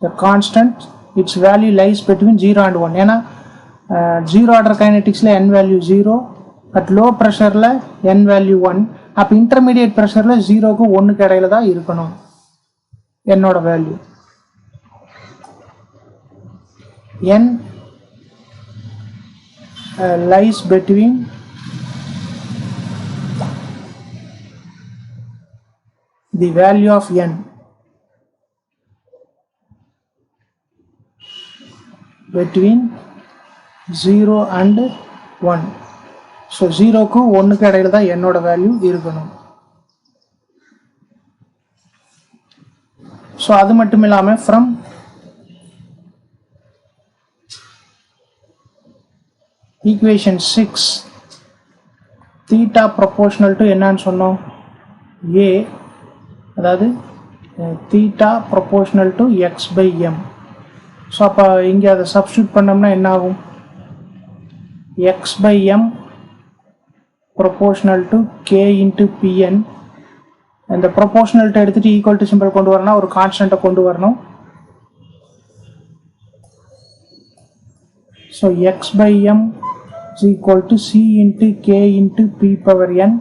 the constant, it's value lies between 0 and 1. ஏன்னா ஜீரோ ஆர்டர் கைனெட்டிக்ஸில் n வேல்யூ 0, அட் லோ ப்ரெஷரில் n வேல்யூ 1. அப்போ இன்டர்மீடியேட் ப்ரெஷரில் 0க்கு 1க்கு இடையில தான் இருக்கணும் என்னோட value. n lies between the value of n between 0 and 1. So 0 க்கு 1 க்கு இடையில தான் n ஓட வேல்யூ இருக்கணும். ஸோ அது மட்டும் இல்லாமல் from equation 6 theta proportional to என்னன்னு சொன்னோம் a, அதாவது theta proportional to x by m. So அப்போ இங்கே அதை சப்ஸ்டியூட் பண்ணோம்னா என்ன ஆகும், x by m proportional to k into pn. இந்த ப்ரொபோர்ஷனல்ட்ட எடுத்துகிட்டு ஈக்குவல் டு சிம்பிள் கொண்டு வரணும், ஒரு கான்ஸ்டண்ட்டை கொண்டு வரணும். So x by m is equal to c into k into p power n.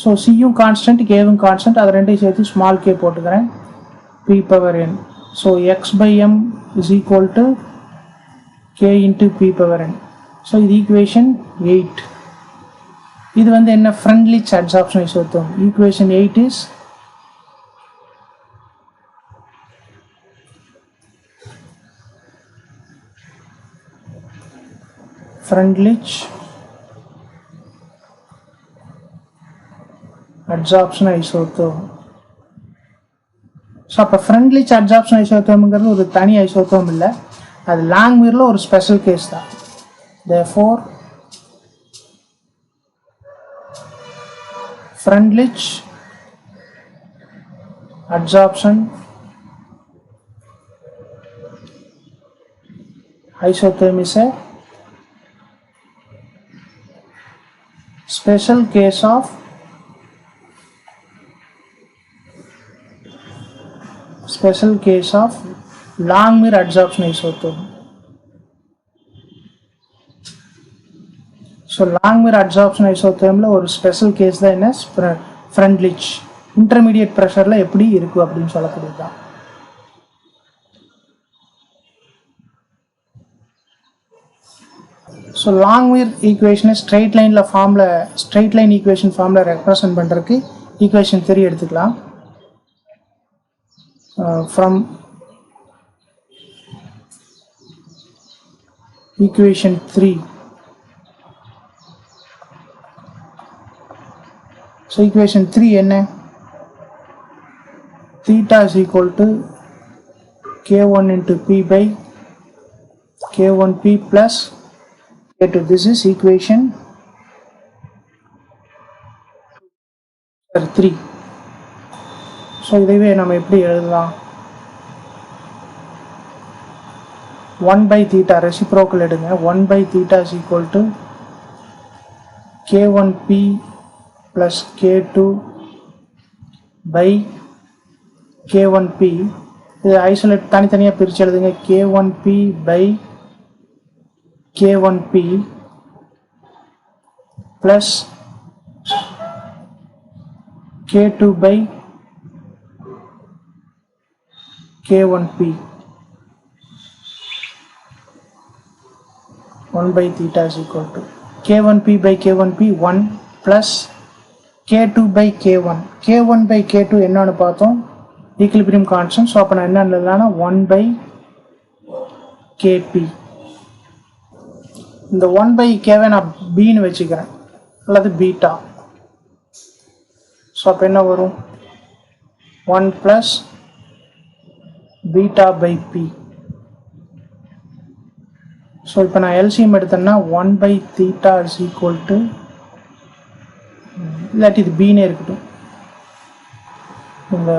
So சியும் கான்ஸ்டன்ட் கேவும் கான்ஸ்டன்ட், அதை ரெண்டையும் சேர்த்து ஸ்மால் கே போட்டுக்கிறேன், p power n. ஸோ x by m is equal to k into p power n. So இது ஈக்குவேஷன் 8. இது வந்து என்ன, Freundlich adsorption isotherm. Equation 8 is Freundlich adsorption isotherm. So அப்போ ஃப்ரெண்ட்லிச் அட்சார்ப்ஷன் ஐசோதோம்ங்கிறது ஒரு தனி ஐசோதோம் இல்லை, அது லாங்மியரில் ஒரு ஸ்பெஷல் கேஸ் தான். therefore Freundlich adsorption isotherm is a special case of Langmuir adsorption isotherm. So Langmuir adsorption ஐசோதேர்மில் ஒரு ஸ்பெஷல் கேஸ் தான் என்ன, ஃப்ரெண்ட்லிச். இன்டர்மீடியட் ப்ரெஷரில் எப்படி இருக்குது அப்படின்னு சொல்லக்கூடியது தான். ஸோ லாங்மியர் ஈக்குவேஷனை ஸ்ட்ரெயிட் லைன் ஈக்குவேஷன் ஃபார்மில் ரெப்ரசன்ட் பண்ணுறதுக்கு ஈக்குவேஷன் 3 எடுத்துக்கலாம். ஃப்ரம் ஈக்குவேஷன் 3, so equation 3 என்ன, theta is equal to k1 into p by k1p plus k2. This is equation 3. so இதுவே நம்ம எப்படி எழுதலாம், 1 by theta reciprocal எடுங்க, 1 by theta is equal to k1p plus k2 by k1p. இது ஐசோலேட் தனித்தனியாக பிரித்து எழுதுங்க, k1p by k1p plus k2 by k1p. 1 by theta is equal to k1p by k1p 1 plus k2 by k1. k1 by k2 என்னன்னு பார்த்தோம், ஈக்லிபிரியம் கான்ஸ்டன்ட். ஸோ அப்போ நான் என்ன எழுதலாம்னா 1 by kp. இந்த 1 by kவை நான் bன்னு வச்சுக்கிறேன், அல்லது பீட்டா. ஸோ அப்போ என்ன வரும், 1 plus beta by p. So இப்போ நான் எல்சிஎம் எடுத்தேன்னா 1 by theta is equal to, இல்லாட்டி இது பீனே இருக்கட்டும், இந்த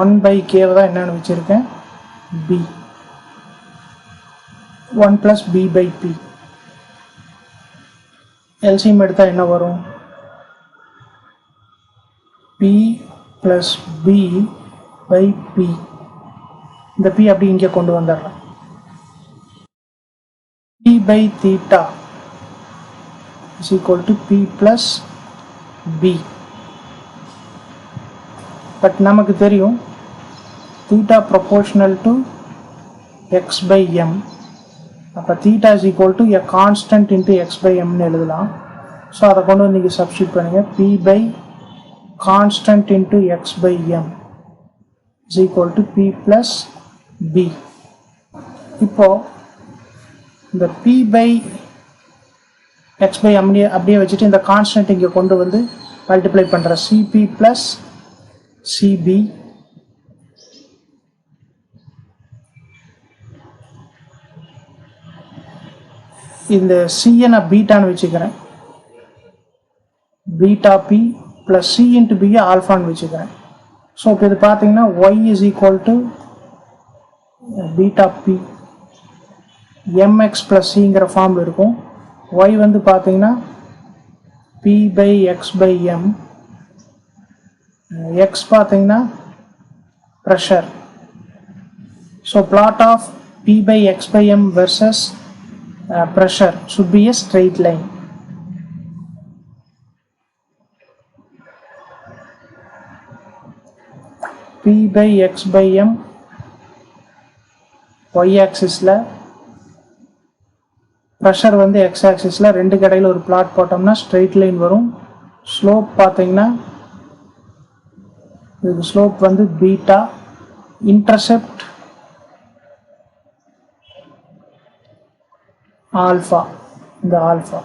1 by கேவை தான் என்னென்னு வச்சுருக்கேன், P. 1 plus b by p. LCM எடுத்தால் என்ன வரும், p plus b by p. இந்த p அப்படி இங்கே கொண்டு வந்துடுறேன், p by theta is equal to p plus b. But நமக்கு தெரியும் theta proportional to x by m. அப்போ theta is equal to a constant into x by m எழுதலாம். ஸோ அதை கொண்டு வந்து நீங்கள் சப்ஸ்டியூட் பண்ணுங்கள், p by constant into x by m is equal to p plus b. இப்போ இந்த p by x by m அப்படியே வச்சுட்டு இந்த கான்ஸ்டன்ட் இங்கே கொண்டு வந்து மல்டிப்ளை பண்ணுற cp plus cb இந்த c நான் பீட்டான்னு வச்சுக்கிறேன், beta p plus c into b ஆல்ஃபான்னு வச்சுக்கிறேன். ஸோ இப்போ இது பார்த்தீங்கன்னா y is equal to beta p mx plus cங்கிற ஃபார்மில் இருக்கும். y வந்து பார்த்தீங்கன்னா p by x by m, x பார்த்தீங்கன்னா pressure. So plot of p by x by m versus pressure should be a straight line. p by x by m y ஆக்சிஸில், ப்ரெஷர் வந்து x ஆக்சிஸில், ரெண்டு கடையில் ஒரு பிளாட் போட்டோம்னா ஸ்ட்ரெயிட் லைன் வரும். ஸ்லோப் பார்த்தீங்கன்னா இது ஸ்லோப் வந்து பீட்டா, இன்டர்செப்ட் ஆல்ஃபா, இந்த ஆல்ஃபா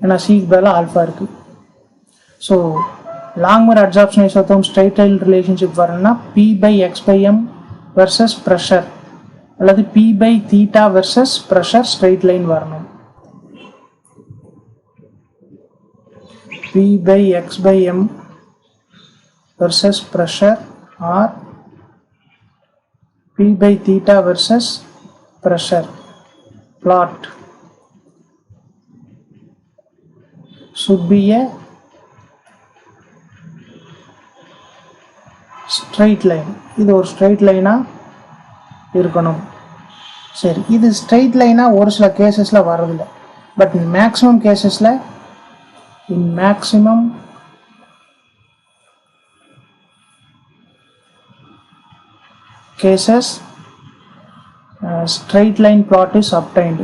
ஏன்னா சிக்கு பதிலாக ஆல்ஃபா இருக்குது. So Langmuir adsorption isotherm straight line relationship வரணும்னா p by x by m versus pressure அல்லது p by theta versus pressure straight line வரணும். p by x by m versus pressure or p by theta versus pressure plot should be a straight line. இது ஒரு straight லைனா இருக்கணும். சரி, இது ஸ்ட்ரெயிட் லைனா ஒரு சில கேசஸில் வரதில்லை, பட் மேக்ஸிமம் கேசஸில் in maximum cases straight line plot is obtained.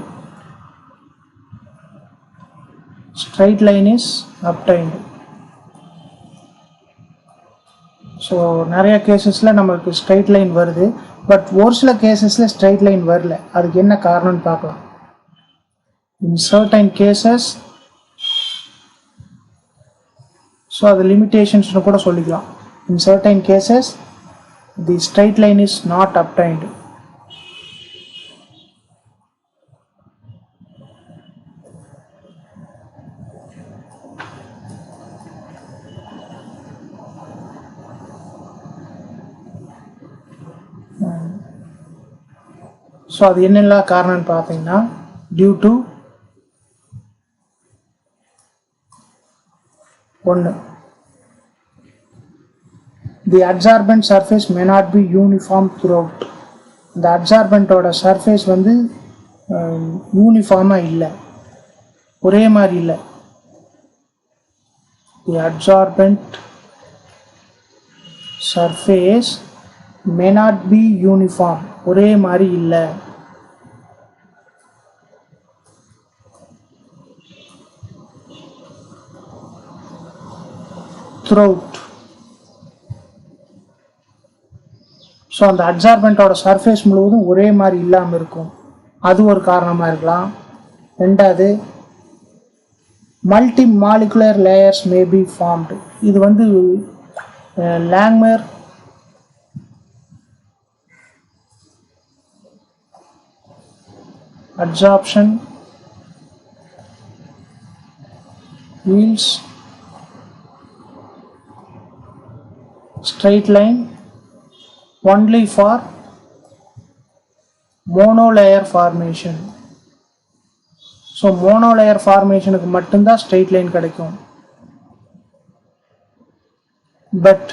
Straight line is obtained. So நிறைய கேசஸில் நமக்கு ஸ்ட்ரெயிட் லைன் வருது, பட் ஒரு சில கேசஸில் ஸ்ட்ரெயிட் லைன் வரல. அதுக்கு என்ன காரணம்னு பார்க்கலாம். இன் சர்டைன் கேசஸ், ஸோ அது லிமிட்டேஷன்ஸ்னு கூட சொல்லிக்கலாம். In certain cases the straight line is not obtained. So அது என்னெல்லாம் காரணம்னு பார்த்தீங்கன்னா, டியூ டு ஒன்று, the adsorbent surface may not be uniform throughout. இந்த அட்சார்பன்ட்டோட சர்ஃபேஸ் வந்து யூனிஃபார்மாக இல்லை, ஒரே மாதிரி இல்லை. The adsorbent surface may not be uniform, ஒரே மாதிரி இல்லை. த்ரூஅவுட். ஸோ அந்த அட்சார்பன்ட்டோட சர்ஃபேஸ் முழுவதும் ஒரே மாதிரி இல்லாமல் இருக்கும், அது ஒரு காரணமாக இருக்கலாம். ரெண்டாவது, multi molecular layers may be formed. இது வந்து லாங்மர் adsorption yields straight line only for monolayer formation. So monolayer formation க்கு மட்டும்தான் straight line கிடைக்கும். But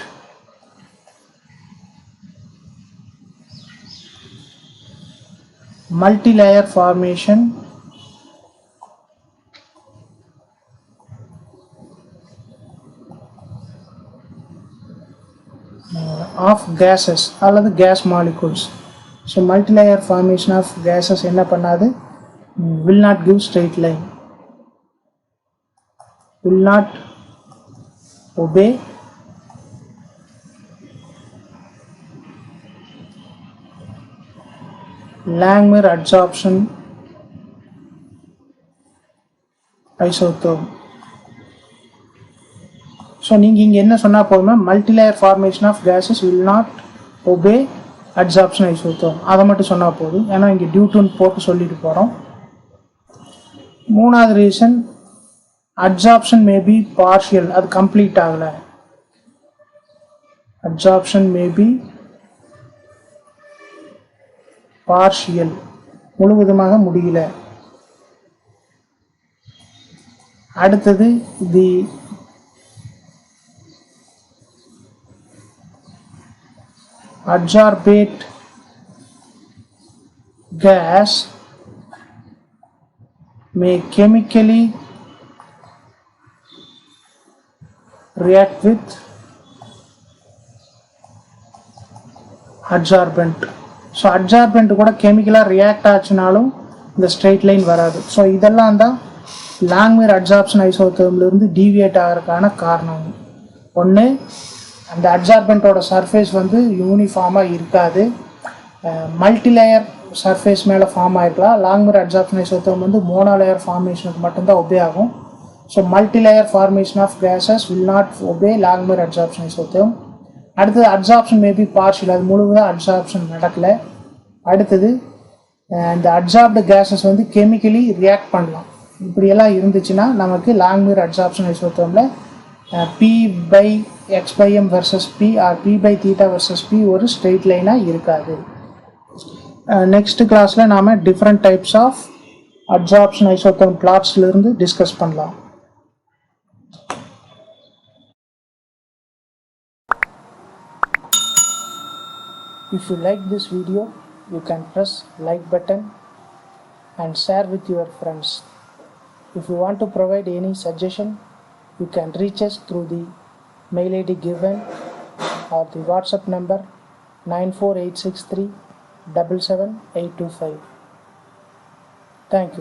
multi-layer formation of gases அல்லது gas molecules. So multi-layer formation of gases என்ன பண்ணாது, will not give straight line, will not obey Langmuir adsorption isotherm. So நீங்கள் இங்கே என்ன சொன்னால் போதுமே, multilayer formation of gases will not obey adsorption isotherm, அதை மட்டும் சொன்னால் போதும். ஏன்னா இங்கே டியூட்டுன்னு போட்டு சொல்லிட்டு போகிறோம். மூணாவது reason, adsorption may be partial, அது கம்ப்ளீட் ஆகலை. அட்சார்ப்ஷன் மே பி பார்ஷியல், முழுவதுமாக முடியல. அடுத்தது தி adsorbate gas may chemically react with adsorbent. So adsorbent கூட கெமிக்கலாக ரியாக்ட் ஆச்சுனாலும் இந்த ஸ்ட்ரெயிட் லைன் வராது. ஸோ இதெல்லாம் தான் லாங்மியர் அட்சார்ப்ஷன் ஐசோதர்ம்லேருந்து டீவியேட் ஆகிறதுக்கான காரணம். ஒன்று, அந்த அட்சார்பெண்ட்டோட சர்ஃபேஸ் வந்து யூனிஃபார்மாக இருக்காது, மல்டிலேயர் சர்ஃபேஸ் மேலே ஃபார்ம் ஆகிருக்கலாம். லாங்மியர் அட்சார்ப்ஷன் ஐசோதர்ம் வந்து மோனோலேயர் ஃபார்மேஷனுக்கு மட்டும்தான் ஒபே ஆகும். So multilayer formation of gases will not obey Langmuir adsorption isotherm. அடுத்தது அட்சார்ப்ஷன் மேபி பார்ஷியல், அது முழுவதும் அட்சார்ப்ஷன் நடக்கலை. அடுத்தது இந்த அட்சார்ப்டு கேஸஸ் வந்து கெமிக்கலி ரியாக்ட் பண்ணலாம். இப்படியெல்லாம் இருந்துச்சுன்னா நமக்கு லாங்மியர் அட்சார்ப்ஷன் ஐசோதர்மில் P/X/M versus P or P/θ versus P ஒரு ஸ்ட்ரெயிட் லைனாக இருக்காது. நெக்ஸ்ட் கிளாஸில் நாம் different types of adsorption isotherm பிளாட்ஸ்லேருந்து டிஸ்கஸ் பண்ணலாம். If you like this video, you can press like button and share with your friends. If you want to provide any suggestion, you can reach us through the mail ID given or the WhatsApp number 94863 77825. Thank you.